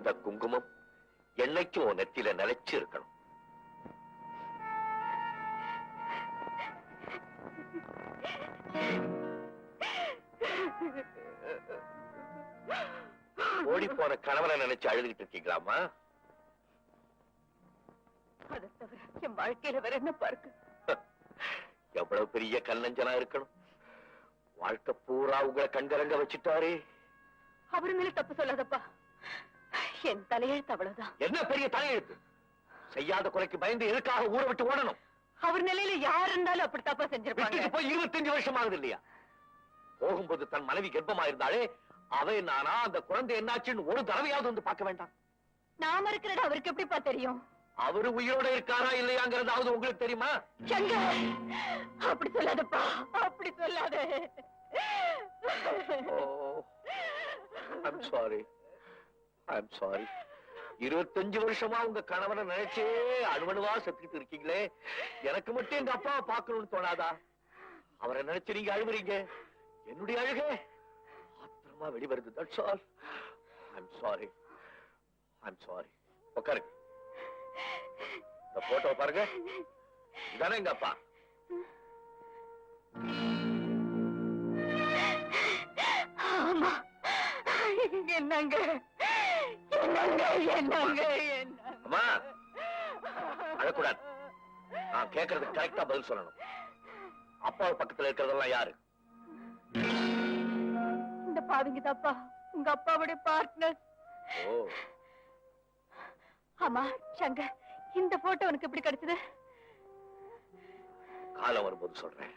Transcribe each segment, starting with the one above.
அந்த குங்குமம் என்னைக்கும் உன் நெத்தியில நிலைச்சு இருக்கணும். ஓடி போன கணவனை நினைச்சு அழுதுகிட்டு இருக்கீங்களாமா? அதை தவிர என் வாழ்க்கையில வேற என்ன பாருக்கு? எவ்வளவு பெரிய கல்லஞ்சனா இருக்கணும். வாழ்க்கை பூரா உங்களை கண்கலங்க வச்சுட்டாரே. அவரு மேல தப்பு சொல்லாதப்பா. என் தலையெழுத்து அவ்வளவுதான். என்ன பெரிய தலையெழுத்து? செய்யாத குறைக்கு பயந்து எதுக்காக ஊரை விட்டு ஓடணும்? அவர் நிலையில யார் இருந்தாலும் அப்படி தப்பா செஞ்சிருப்பாங்க. போய் 25 வருஷம் ஆகுது இல்லையா? போகும்போது தன் மனைவி கர்ப்பமா இருந்தாலே அவை நானா அந்த குழந்தை என்னாச்சுன்னு ஒரு தடவையாவது வந்து பார்க்க வேண்டாம்? நாம இருக்கிறது அவருக்கு எப்படிப்பா தெரியும்? அவரு உயிரோட இருக்காரா இல்லையாங்கிறதாவது உங்களுக்கு தெரியுமா? அப்படி சொல்லாதப்பா, அப்படி சொல்லாத. I'm sorry. 25 வருஷமா உங்க கணவனை நினைச்சே அணுவணுவா செத்துக்கிட்டு இருக்கீங்களே. எனக்கு மட்டும் எங்க அப்பாவை பார்க்கணும்னு தோணாதா? அவரை நினைச்சு நீங்க அழுகுறீங்க. என்னுடைய அழுகை ஆத்திரமா வெளிவருது. That's all. I'm sorry. உட்காருங்க. இந்த போட்டோ பாருங்க. இதானே எங்க அப்பா? ஆமா. என்னங்க அம்மா, அழக்கூடாது. நான் கேட்கறதுக்கு கரெக்டா பதில் சொல்லணும். அப்பா பக்கத்துல இருக்கிறதெல்லாம் யாரு? இந்த பாவிங்க தாப்பா உங்க அப்பாவுடைய பார்ட்னர். ஆமா சங்கர், இந்த போட்டோ உனக்கு எப்படி கிடைச்சது? காலம் வரும்போது சொல்றேன்.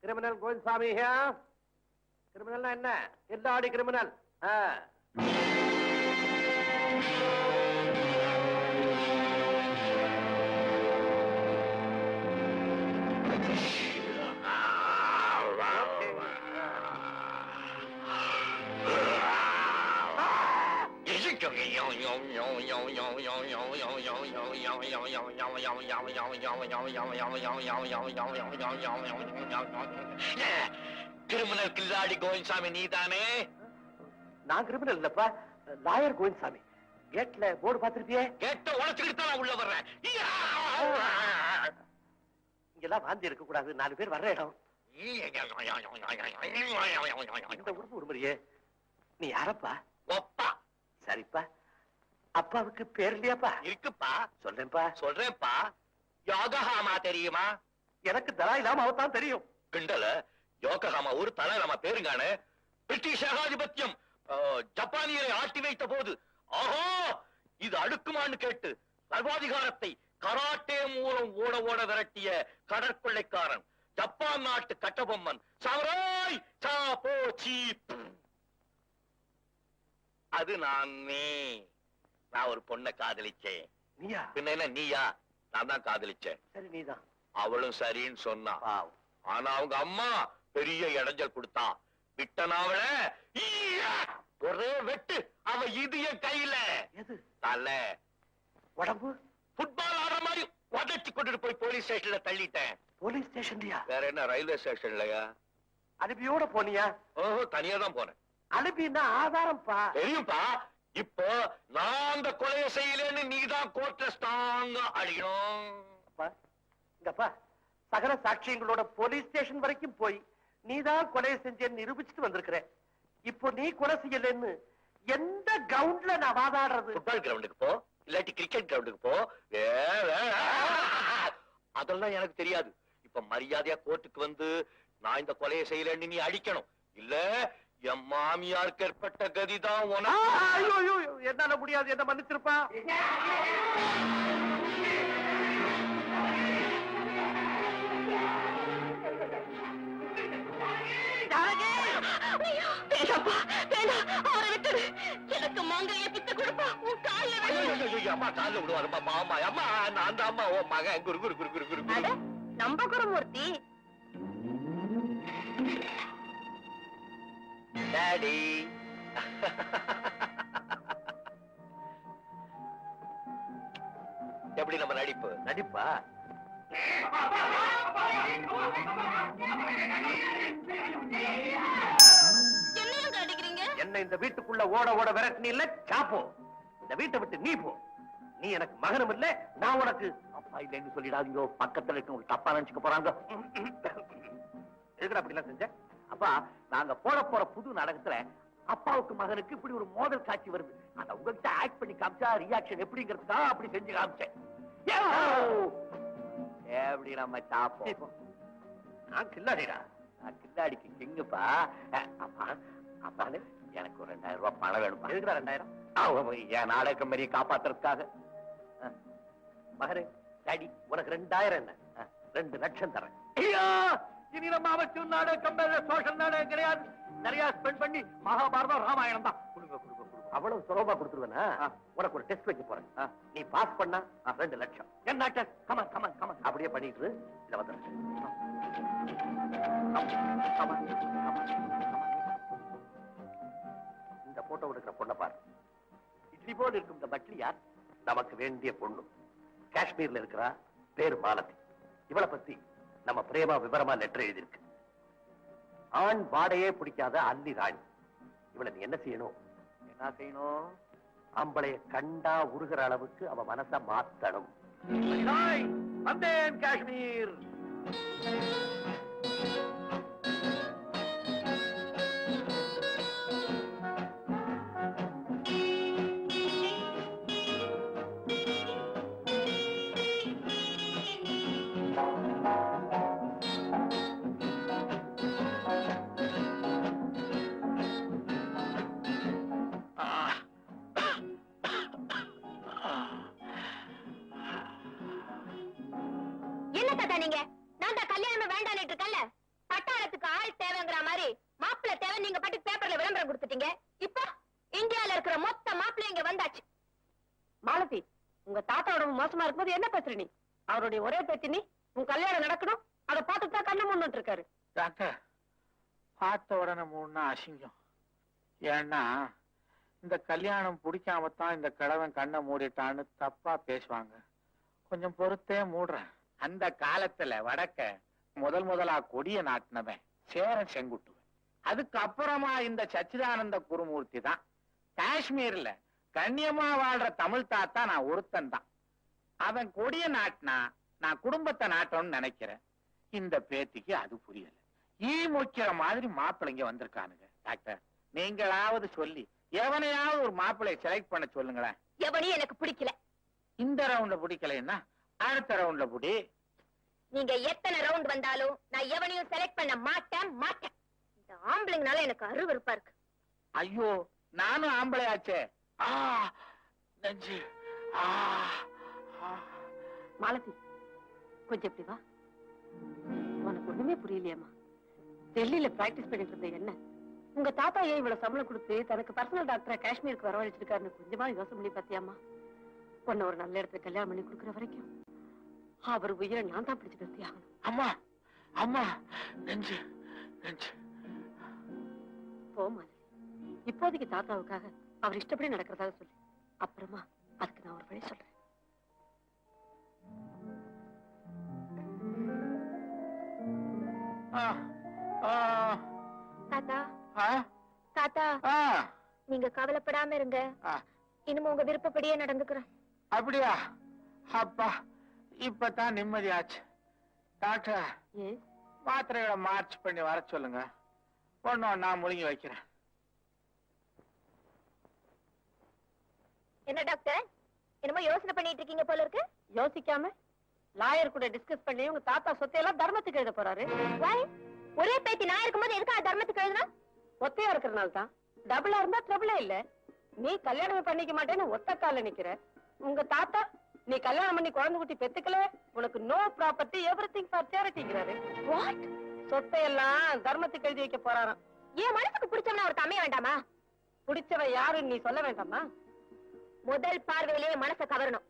கிரிமினல் கோவிந்தசாமி. கிரிமினல்னா என்ன? எல்லாடி கிரிமினல். கிரிமினல் கில்லாடி கோவிந்தசாமி நீதானே? நான் கிரிமினல் இல்லப்பா, லாயர் கோவிந்தசாமி. கேட்ல போர்டு பாத்திருப்பியே? கேட்ட உழைச்சுக்கிட்டு தான் உள்ள வர்றேன். இங்கெல்லாம் வாந்தி இருக்க கூடாது. 4 பேர் வர்ற இடம். இந்த உறுப்பு உருமுறையே. நீ யாரப்பா? அப்பா. சரிப்பா. அப்பாவுக்கு பேர் இல்லையாப்பா? இருக்குப்பா. சொல்றேன்ப்பா. யோகஹாமா தெரியுமா? எனக்கு தலாய் லாமாவை தான் தெரியும். கிண்டல. யோகஹாமா ஒரு தலாய் பேருங்கானே. பிரிட்டிஷ் ஏகாதிபத்தியம் ஜப்பானியரை ஆட்டி வைத்த போது ஆஹோ இது அடுக்குமான்னு கேட்டு சர்வாதிகாரத்தை கராட்டே மூலம் ஓட ஓட விரட்டிய கடற்கொள்ளைக்காரன் ஜப்பான் நாட்டு கட்டபொம்மன் சாமுராய் சாப்போ சீப். அது நானே. நான் ஒரு பொண்ணை காதலிச்சேன். நீயா? பின்ன என்ன நீயா? நான் தான் காதலிச்சேன். சரி நீதான். அவளும் சரின்னு சொன்னா. ஆனா அவங்க அம்மா பெரிய இடைஞ்சல் கொடுத்தா. விட்டனாவள ஒரே வெட்டு. அவ இது என் கையில. எது? தலை. உடம்பு ஃபுட்பால் ஆடுற மாதிரி உடச்சு கொண்டுட்டு போய் போலீஸ் ஸ்டேஷன்ல தள்ளிட்டேன். போலீஸ் ஸ்டேஷன்லயா? வேற என்ன, ரயில்வே ஸ்டேஷன்லயா? அனுப்பியோட போனியா? ஓஹோ, தனியா தான் போனேன். அனுப்பினா ஆதாரம்ப்பா. தெரியும்பா. இப்போ நான் அந்த கொலையை செய்யலன்னு நீதான் கோர்ட்ல ஸ்ட்ராங்கா அடிக்கணும். இங்கப்பா, சகல சாட்சியங்களோட போலீஸ் ஸ்டேஷன் வரைக்கும் போய் நீதான் கொலை செஞ்சேன்னு நிரூபிச்சுட்டு வந்திருக்கிற. இப்போ நீ கொலை செய்யலன்னு எந்த கிரவுண்ட்ல நான் வாதாடுறது? ஃபுட்பால் கிரவுண்டுக்கு போ, இல்லாட்டி கிரிக்கெட் கிரவுண்டுக்கு போ. அதெல்லாம் எனக்கு தெரியாது. இப்ப மரியாதையா கோர்ட்டுக்கு வந்து நான் இந்த கொலையை செய்யலன்னு நீ அடிக்கணும். இல்ல என் மாமியாருக்கு ஏற்பட்ட கதிதான் உனக்கு. என்னால முடியாது, என்ன மன்னிச்சிருப்பா. எனக்கு மாங்காய பித்து கொடுப்பா. உன் கால்ல அம்மா கால விடுவாருமா. பாமா அம்மா, நான் தான் அம்மா. ஓ மகன் குரு குரு குரு குரு குரு குரு. நம்ப குருமூர்த்தி. டாடி. எப்படி நம்ம நடிப்பு? நடிப்பா? என்ன என்ன இந்த வீட்டுக்குள்ள ஓட ஓட விரட்டினி இல்ல சாப்போ. இந்த வீட்டை விட்டு நீ போ. நீ எனக்கு மகனும் இல்ல, நான் உனக்கு அப்பா இல்லைன்னு சொல்லிடாதீங்க. பக்கத்துல இருக்க தப்பா நினைச்சுக்க போறாங்க. எதுக்குடா அப்படிலாம் செஞ்ச? அப்பா, நாங்க போற புது நாடகத்துல அப்பாவுக்கு மகனுக்கு இப்படி ஒரு மோதல் காட்சி வருது. அத உங்ககிட்ட ஆக்ட் பண்ணி காமிச்சா ரியாக்ஷன் எப்படிங்கிறதுக்கா அப்படி செஞ்சு காமிச்சேன். எப்படி நம்ம சாப்போம்? நான் கில்லாடிடா. நான் கில்லாடிக்கு கிங்குப்பா. அப்பா, அப்பாலே எனக்கு ஒரு 2000 ரூபாய் பணம் வேணும். எதுக்குடா 2000? என் நாடக கம்பெனியை காப்பாத்துறதுக்காக. மகனே, டாடி உனக்கு 2000 என்ன? 2 லட்சம் தரேன். ஐயா, இனி நம்ம அவசியம் நாடக கம்பெனியில சோஷல் நாடகம் கிடையாது. நிறைய ஸ்பெண்ட் பண்ணி மகாபாரதம் ராமாயணம் தான். கொடுங்க கொடுங்க கொடுங்க. அவ்வளவு சுலபமா கொடுத்துருவேனா? உனக்கு ஒரு டெஸ்ட் வைக்க போறேன். நீ பாஸ் பண்ணா 2 லட்சம். என்ன டெஸ்ட்? Come on come on come on. அப்படியே பண்ணிட்டு இத வந்துரு. இந்த போட்டோ எடுக்கிற பொண்ணை பாரு. இட்லி போல் இருக்கும் இந்த பட்லி யார்? நமக்கு வேண்டிய பொண்ணு. காஷ்மீர்ல இருக்கிறா. பேரு மாலதி. இவளை பத்தி நம்ம பிரேமா விவரமா லெட்டர் எழுதியிருக்கு. ஆண் வாடையே பிடிக்காத அல்லி ராணி. இவளை நீ என்ன செய்யணும்? என்ன செய்யணும்? ஆம்பளைய கண்டா உருகிற அளவுக்கு அவ மனச மாத்தணும். வந்தேன் காஷ்மீர். நீங்க நான் தான் கல்யாணம் வேண்டான்னு இருக்கல. பட்டாளத்துக்கு ஆள் தேவைங்கிற மாதிரி மாப்பிள்ளை தேவை நீங்க பாட்டு பேப்பர்ல விளம்பரம் கொடுத்துட்டீங்க. இப்போ இந்தியால இருக்கிற மொத்த மாப்பிள்ளை இங்க வந்தாச்சு. மாலதி, உங்க தாத்தாவோட மோசமா இருக்கும்போது என்ன பேசுற நீ? அவருடைய ஒரே பேச்சு நீ. உன் கல்யாணம் நடக்கணும், அதை பார்த்துட்டு தான் கண்ணு முன்னுட்டு இருக்காரு. டாக்டர், பார்த்த உடனே மூணுனா அசிங்கம். ஏன்னா இந்த கல்யாணம் பிடிக்காமத்தான் இந்த கிழவன் கண்ணை மூடிட்டான்னு தப்பா பேசுவாங்க. கொஞ்சம் பொறுத்தே மூடுறேன். அந்த காலத்துல வடக்க முதலா கொடிய நாட்டினவன் சேரன் செங்குட்டுவன். அதுக்கு அப்புறமா இந்த சச்சிதானந்த குருமூர்த்தி தான். காஷ்மீர்ல கண்ணியமா வாழ்ற தமிழ் தாத்தா நான் ஒருத்தன் தான். அவன் கொடிய நாட்டினா நான் குடும்பத்தை நாட்டணும்னு நினைக்கிறேன். இந்த பேத்திக்கு அது புரியல. ஈ முக்கிற மாதிரி மாப்பிள்ளைங்க வந்திருக்கானுங்க. டாக்டர், நீங்களாவது சொல்லி எவனையாவது ஒரு மாப்பிள்ளைய செலக்ட் பண்ண சொல்லுங்களேன். எவனையும் எனக்கு பிடிக்கல. இந்த ரவுண்ட்ல பிடிக்கலன்னா அடுத்த ரவுண்ட்ல புடி. நீங்க எத்தனை ரவுண்ட் வந்தாலும் நான் எவனையும் செலக்ட் பண்ண மாட்டேன். இந்த ஆம்பளைங்கனால எனக்கு அருவருப்பா இருக்கு. ஐயோ, நானும் ஆம்பளையாச்சே. நெஞ்சு. மாலதி, கொஞ்சம் எப்படி வா. உனக்கு ஒண்ணுமே புரியலையம்மா. டெல்லியில பிராக்டிஸ் பண்ணிட்டு இருந்த என்ன உங்க தாத்தா ஏன் இவ்வளவு சம்பளம் கொடுத்து தனக்கு பர்சனல் டாக்டரை காஷ்மீருக்கு வரவழைச்சிருக்காருன்னு கொஞ்சமா யோசனை பண்ணி பாத்தியாமா? பொண்ணு ஒரு நல்ல இடத்துல கல்யாணம் பண்ணி கொடுக்குற வரைக்கும் அவர் உயிரை நான் தான் பிடிச்சு பேசி ஆகணும். அம்மா அம்மா, நெஞ்சு நெஞ்சு. போமா, இப்போதைக்கு தாத்தாவுக்காக அவர் இஷ்டப்படி நடக்கிறதாக சொல்லு. அப்புறமா அதுக்கு நான் ஒரு வழி சொல்றேன். தாத்தா தாத்தா, நீங்க கவலைப்படாம இருங்க. இனிமே உங்க விருப்பப்படியே நடந்துக்கிறேன். அப்படியா? அப்பா, இப்பதான் நிம்மதியாச்சு. டாக்டர், மாத்திரைகளை மார்ச் பண்ணி வர சொல்லுங்க. ஒன்னும் நான் முழுங்கி வைக்கிறேன். என்ன டாக்டர், என்னமோ யோசனை பண்ணிட்டு இருக்கீங்க போல இருக்கு. யோசிக்காம லாயர் கூட டிஸ்கஸ் பண்ணி உங்க தாத்தா சொத்தையெல்லாம் தர்மத்துக்கு எழுத போறாரு. ஒரே பேத்தி நான் இருக்கும்போது எதுக்கு தர்மத்துக்கு எழுதுனா? ஒத்தையா இருக்கிறனால தான். டபுளா இருந்தா ட்ரபிளே இல்ல. நீ கல்யாணம் பண்ணிக்க மாட்டேன்னு ஒத்த கால நிக்கிற. உங்க தாத்தா நீ கல்யாணம் பண்ணி குழந்தை குட்டி பெத்துக்கல, உனக்கு நோ ப்ராப்பர்ட்டி, எவ்ரிதிங் ஃபார் சேரிட்டிங்கிறாரு. வாட்? சொத்தையெல்லாம் தர்மத்துக்கு எழுதி வைக்க போறாராம். ஏன் மனசுக்கு பிடிச்சவனா ஒரு அமைய வேண்டாமா? பிடிச்சவ யாருன்னு நீ சொல்ல வேண்டாமா? முதல் பார்வையிலேயே மனசை கவரணும்.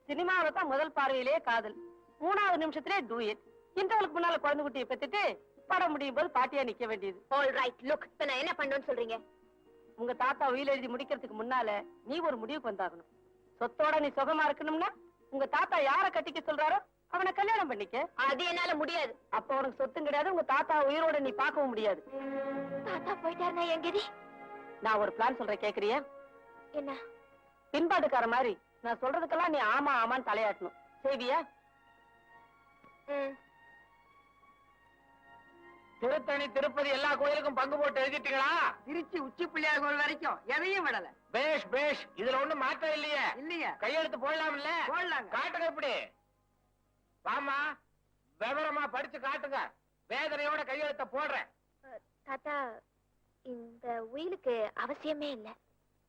சினிமாவில தான் முதல் பார்வையிலேயே காதல், 3வது நிமிஷத்திலே டூயட். இன்டர்வலுக்கு முன்னால குழந்தை குட்டியை பெத்துட்டு படம் முடியும் போது பாட்டியா நிக்க வேண்டியது. ஆல் ரைட், லுக், நான் என்ன பண்ணணும்னு சொல்றீங்க? உங்க தாத்தா உயிர் எழுதி முடிக்கிறதுக்கு முன்னால நீ ஒரு முடிவுக்கு வந்தாகணும். சொத்தோட நீ சுகமா இருக்கணும்னா உங்க தாத்தா யார கட்டிக்க சொல்றாரோ அவனை கல்யாணம் பண்ணிக்க. அது என்னால முடியாது. அப்ப உனக்கு சொத்தும் கிடையாது, உங்க தாத்தா உயிரோட நீ பார்க்கவும் முடியாது. தாத்தா போயிட்டாருன்னா எங்கடி? நான் ஒரு பிளான் சொல்றேன், கேக்குறியா? என்ன? பின்பாடுக்கார மாதிரி நான் சொல்றதுக்கெல்லாம் நீ ஆமா ஆமான்னு தலையாட்டணும். செய்வியா? திருத்தணி திருப்பதி எல்லா கோயிலுக்கும் பங்கு போட்டு எழுதிட்டீங்களா? திருச்சி உச்சி பிள்ளையார் கோயில் வரைக்கும் எதையும் விடல. பேஷ் பேஷ், இதுல ஒண்ணும் மாற்றம் இல்லையே. இல்லையா? கையெழுத்து போடலாம் இல்ல? போடலாங்க. காட்டுங்க எப்படி? வாமா, விவரமா படிச்சு காட்டுங்க. வேதனையோட கையெழுத்த போடுறேன். தாத்தா, இந்த உயிலுக்கு அவசியமே இல்ல.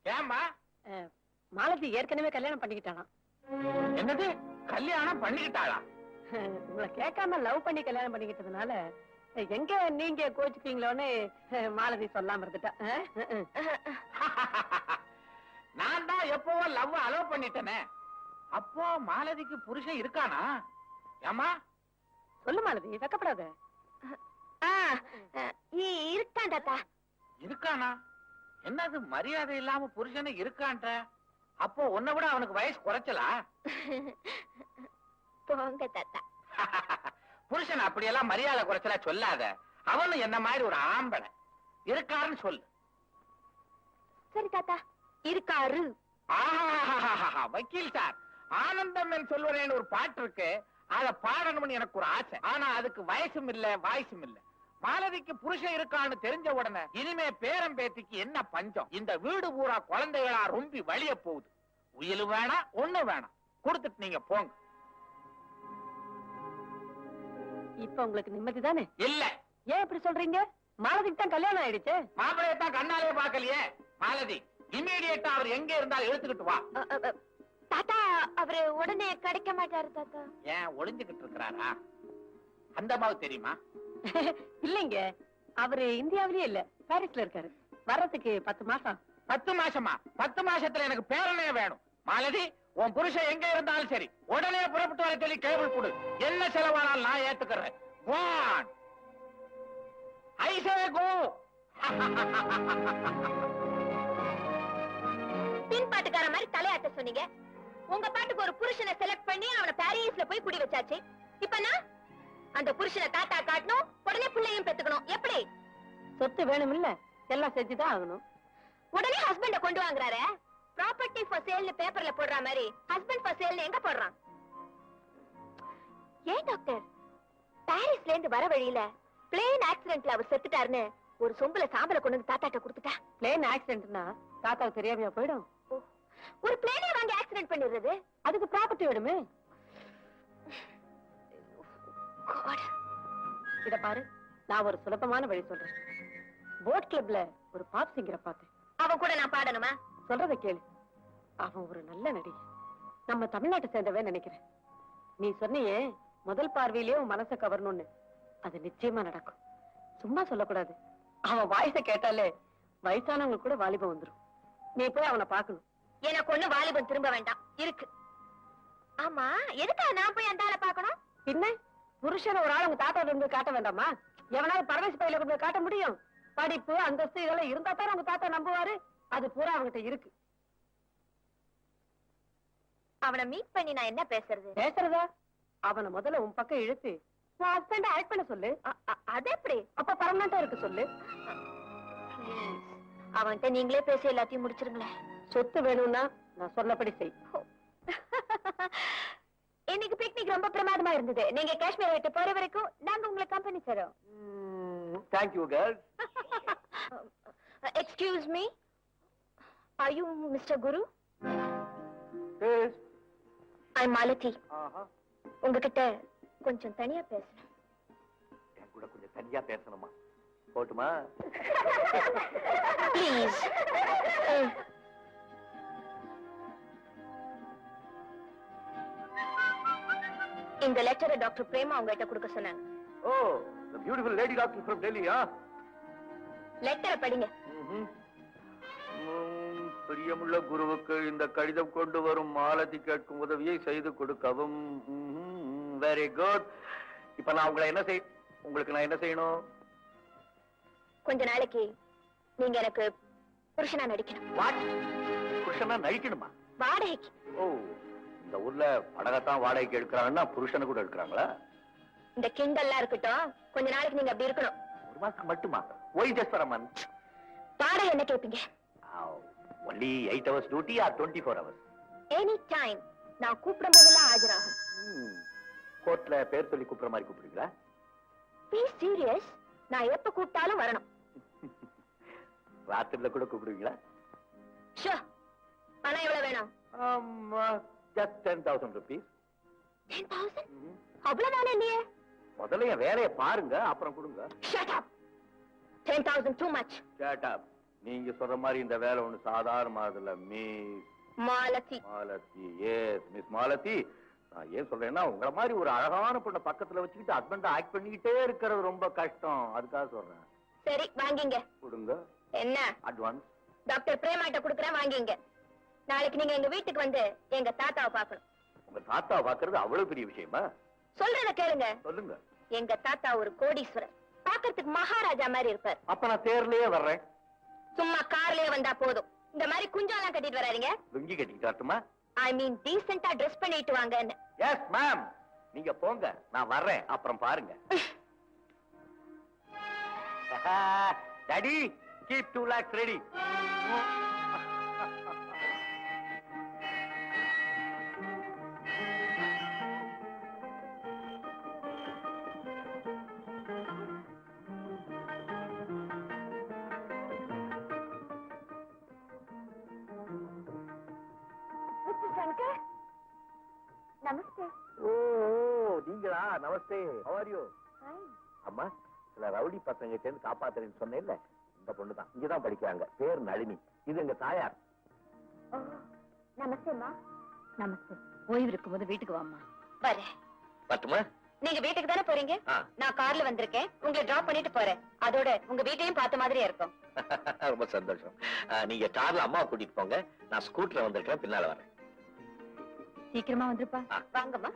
ஏம்மா? மாலதி ஏற்கனவே கல்யாணம் பண்ணிக்கிட்டானா? என்னது, கல்யாணம் பண்ணிக்கிட்டாளா? உங்களை கேட்காம லவ் பண்ணி கல்யாணம் பண்ணிக்கிட்டதுனால எங்க நீங்க கோச்சுக்கீங்களோன்னு மாலதி சொல்லாம இருந்துட்டா. நான் தான் எப்பவோ லவ் அலோவ் பண்ணிட்டேனே. அப்போ மாலதிக்கு புருஷன் இருக்கானா? ஏமா சொல்லு மாலதி, வெக்கப்படாத. இருக்கான் தாத்தா. இருக்கானா? என்னது மரியாதை இல்லாம புருஷனே இருக்கான்ற? அப்போ உன்னை விட அவனுக்கு வயசு குறைச்சலா? போங்க தாத்தா. புருஷன் அப்படியெல்லாம் மரியாதை குறைச்சலா சொல்லாத. அவனும் என்ன மாதிரி ஒரு ஆம்பளை. இருக்காருன்னு சொல்லு. சரி தாத்தா, இருக்காரு. ஆஹா, வக்கீல் சார், ஆனந்தம் என்று சொல்வரேன்னு ஒரு பாட்டு இருக்கு. அத பாடணும்னு எனக்கு ஒரு ஆசை. ஆனா அதுக்கு வயசும் இல்ல வாய்ஸும் இல்ல. மாலதிக்கு புருஷன் இருக்கான்னு தெரிஞ்ச உடனே இனிமே பேரம் பேத்திக்கு என்ன பஞ்சம்? இந்த வீடு பூரா குழந்தைகளா ரொம்ப வழிய போகுது. உயிலு வேணாம், ஒண்ணு வேணாம். கொடுத்துட்டு நீங்க போங்க. இப்ப உங்களுக்கு நிம்மதி தானே? இல்ல. ஏன் இப்படி சொல்றீங்க? மாலதிக்கு தான் கல்யாணம் ஆயிடுச்சு. மாப்பிளைய தான் கண்ணாலே பாக்கலையே. மாலதி, இம்மீடியட்டா அவர் எங்க இருந்தாலும் எடுத்துக்கிட்டு வா. தாத்தா, அவரு உடனே கிடைக்க மாட்டாரு தாத்தா. ஏன் ஒளிஞ்சுகிட்டு இருக்கிறாரா? அந்த மாதிரி தெரியுமா? இல்லைங்க, அவரு இந்தியாவிலேயே இல்ல, பாரிஸ்ல இருக்காரு. வர்றதுக்கு 10 மாசம். 10 மாசமா? 10 மாசத்துல எனக்கு பேரனே வேணும். மாலதி, உன் புருஷன் எங்க இருந்தாலும் சரி, உடனே புறப்பட்டு வர சொல்லி கேபிள் கொடு. என்ன செலவானாலும் நான் ஏத்துக்கிறேன். One. I say go. பின் பாட்டுக்கார மாதிரி தலையாட்ட சொன்னீங்க. உங்க பாட்டுக்கு ஒரு புருஷனை செலக்ட் பண்ணி அவனை பாரிஸ்ல போய் குடி வச்சாச்சு. இப்ப நான் அந்த புருஷனை தாத்தா காட்டணும், உடனே பிள்ளையும் பெத்துக்கணும். எப்படி? சொத்து வேணும் இல்ல, எல்லாம் செஞ்சுதான் ஆகணும். உடனே ஹஸ்பண்ட கொண்டு வாங்குறாரு. ப்ராப்பர்ட்டி ஃபார் சேல்னு பேப்பர்ல போடுற மாதிரி ஹஸ்பண்ட் ஃபார் சேல்னு எங்க போடுறான்? ஏன் டாக்டர், பாரிஸ்ல இருந்து வர வழியில பிளேன் ஆக்சிடென்ட்ல அவர் செத்துட்டாருன்னு ஒரு சொம்புல சாம்பல கொண்டு வந்து தாத்தாட்ட கொடுத்துட்டா. பிளேன் ஆக்சிடென்ட்னா தாத்தாவுக்கு தெரியாமையா போயிடும்? ஒரு பிளேனே வாங்கி ஆக்சிடென்ட் பண்ணிடுறது. அதுக்கு ப்ராப்பர்ட்டி வேணுமே. இத பாரு, நான் ஒரு சுலபமான வழி சொல்றேன். போட் கிளப்ல ஒரு பாப் சிங்கரை பார்த்தேன். அவன் கூட நான் பாடணுமா? சொல்றத கேளு. அவன் ஒரு நல்ல நடிகை. நம்ம தமிழ்நாட்டை சேர்ந்தவன் நினைக்கிறேன். நீ சொன்னியே முதல் பார்வையிலேயே உன் மனசை கவரணும்னு, அது நிச்சயமா நடக்கும். சும்மா சொல்லக்கூடாது. அவன் வாய்ஸ கேட்டாலே வயசானவங்க கூட வாலிபம் வந்துரும். நீ போய் அவனை பார்க்கணும். எனக்கு ஒண்ணு வாலிபம் திரும்ப வேண்டாம், இருக்கு. ஆமா, எதுக்கா நான் போய் அந்த ஆளை பார்க்கணும்? பின்ன புருஷன் ஒரு ஆள் உங்க தாத்தா இருந்து காட்ட வேண்டாமா? எவனாவது பரவேசி பையில கொண்டு காட்ட முடியும்? படிப்பு அந்தஸ்து இதெல்லாம் இருந்தா தான் உங்க தாத்தா நம்புவாரு. அது பூரா அவங்கிட்ட இருக்கு. அவனை மீட் பண்ணி நான் என்ன பேசுறது? பேசுறதா? அவனை முதல்ல உன் பக்கம் இழுத்து உன் ஹஸ்பண்ட ஆக்ட் பண்ண சொல்லு. அது எப்படி? அப்ப பர்மனண்டா இருக்கு சொல்லு. அவன்கிட்ட நீங்களே பேசி எல்லாத்தையும் முடிச்சிருங்களேன். சொத்து வேணும்னா நான் சொன்னபடி செய். இன்னைக்கு பிக்னிக் ரொம்ப பிரமாதமா இருந்தது. நீங்க காஷ்மீர் விட்டு போற வரைக்கும் நாங்க உங்களுக்கு கம்பெனி தரோம். Thank you girls. Excuse me, are you mister Guru? Yes. I Malathi. ஆஹா. உங்ககிட்ட கொஞ்சம் தனியா பேசணும். என் கூட கொஞ்சம் தனியா பேசணுமா? போட்டுமா? ப்ளீஸ். இந்த லெட்டரை டாக்டர் பிரேமா உங்ககிட்ட கொடுக்க சொன்னாங்க. ஓ, the beautiful lady doctor from Delhi, லெட்டரை படிங்க. பிரியமுள்ள குருவுக்கு இந்த கடிதம் கொண்டு வரும் மாலதி கேட்கும் உதவியை செய்து கொடுக்கவும். Very good. இப்ப நான் உங்களுக்கு நான் என்ன செய்யணும்? கொஞ்ச நாளைக்கு நீங்க எனக்கு புருஷனா நடிக்கணும். வாட்? புருஷனா நடிக்கணுமா? வாடகைக்கு. ஓ, இந்த ஊர்ல படகத்தான் வாடகைக்கு எடுக்கிறாங்கன்னா புருஷனை கூட எடுக்கிறாங்களா? இந்த கிண்டல்லாம் இருக்கட்டும், கொஞ்ச நாளைக்கு நீங்க அப்படி இருக்கணும். ஒரு மாசத்துக்கு மட்டுமா? Why just for a month. வாடகை என்ன கேட்பீங்க? Only 8 hours duty or 24 hours? Any time நான் கூப்பிடும் போதெல்லாம் ஆஜராகும். கோர்ட்ல பேர் சொல்லி கூப்பிடுற மாதிரி கூப்பிடுவீங்களா? பி சீரியஸ், நான் எப்ப கூப்பிட்டாலும் வரணும். ராத்திரில கூட கூப்பிடுவீங்களா? ஷோ, பணம் எவ்வளவு வேணும்? just 10,000 rupees. 10,000? அவ்வளவுதானே இல்லையே. முதல்ல என் வேலையை பாருங்க, அப்புறம் கொடுங்க. Shut up. 10,000 too much. Shut up. நீங்க சொல்ற மாதிரி இந்த வேலை ஒண்ணு சாதாரணமானதுல miss Malathi. Malathi, yes miss Malathi. நான் ஏன் சொல்றேன்னா உங்கள மாதிரி ஒரு அழகான பொண்ணை பக்கத்துல வச்சுக்கிட்டு ஹஸ்பண்ட் ஆக்ட் பண்ணிக்கிட்டே இருக்கிறது ரொம்ப கஷ்டம். அதுக்காக சொல்றேன். சரி வாங்கிங்க. கொடுங்க. என்ன? அட்வான்ஸ். டாக்டர் பிரேமாட்ட கொடுக்கறேன், வாங்கிங்க. நாளைக்கு நீங்க எங்க வீட்டுக்கு வந்து எங்க தாத்தாவை பார்க்கணும். உங்க தாத்தாவை பாக்குறது அவ்வளவு பெரிய விஷயமா? சொல்றத கேளுங்க. சொல்லுங்க. எங்க தாத்தா ஒரு கோடீஸ்வரர், பார்க்கிறதுக்கு மகாராஜா மாதிரி இருப்பார். அப்ப நான் தேர்லயே வர்றேன். சும்மா கார்லயே வந்தா போதும். இந்த மாதிரி குஞ்செல்லாம் கட்டிட்டு வராதீங்க. லுங்கி கட்டிட்டு வரட்டுமா? ஐ மீன் டீசென்ட்டா ட்ரெஸ் பண்ணிட்டு வாங்கன்னு. Yes ma'am. நீங்க போங்க, நான் வர்றேன், அப்புறம் பாருங்க. Daddy, keep 2 lakhs ready. Mister Shankar, நமஸ்தே. ஓ நீங்களா? நமஸ்தே. how are you? அம்மா, சில ரவுடி பசங்க சேர்ந்து காப்பாத்துறேன்னு சொன்னேன்ல, இந்த பொண்ணுதான். இங்கதான் படிக்கிறாங்க. பேர் நளினி. இது எங்க தாயார். நமஸ்தேம்மா. நமஸ்தே. ஓய்வு இருக்கும்போது வீட்டுக்கு வாமா. வரேன். பட்டுமா? நீங்க வீட்டுக்கு தானே போறீங்க? ஆ. நான் கார்ல வந்திருக்கேன், உங்களை டிராப் பண்ணிட்டு போறேன். அதோட உங்க வீட்டையும் பார்த்த மாதிரியே இருக்கும். ரொம்ப சந்தோஷம். நீங்க கார்ல அம்மா கூட்டிட்டு போங்க, நான் ஸ்கூட்டர்ல வந்திருக்கேன், பின்னால வரேன். சீக்கிரமா வந்துருப்பா. வாங்கம்மா.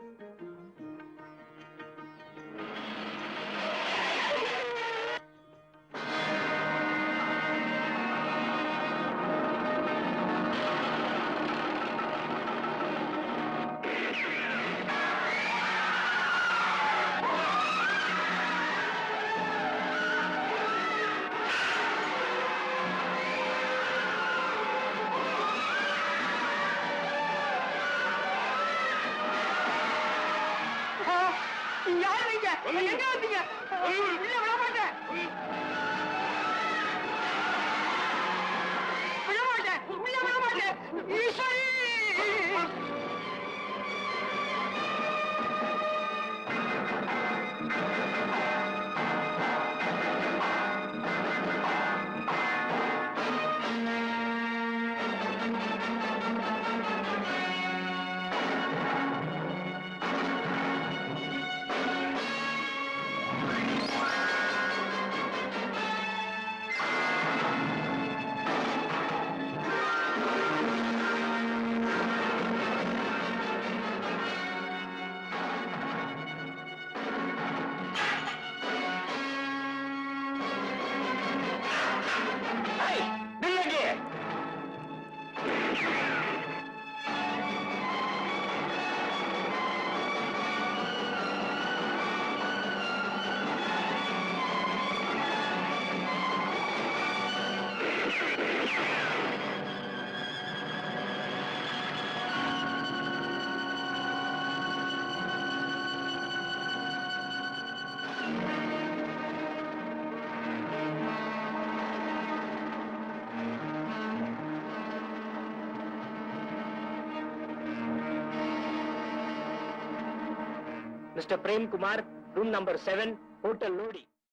யார் நீங்க? எங்க வந்தீங்க? உள்ள விட மாட்டேன். விட மாட்டேன். உள்ள விட மாட்டேன். Eswari! Mr. Prem Kumar, room number 7, Hotel Lodi.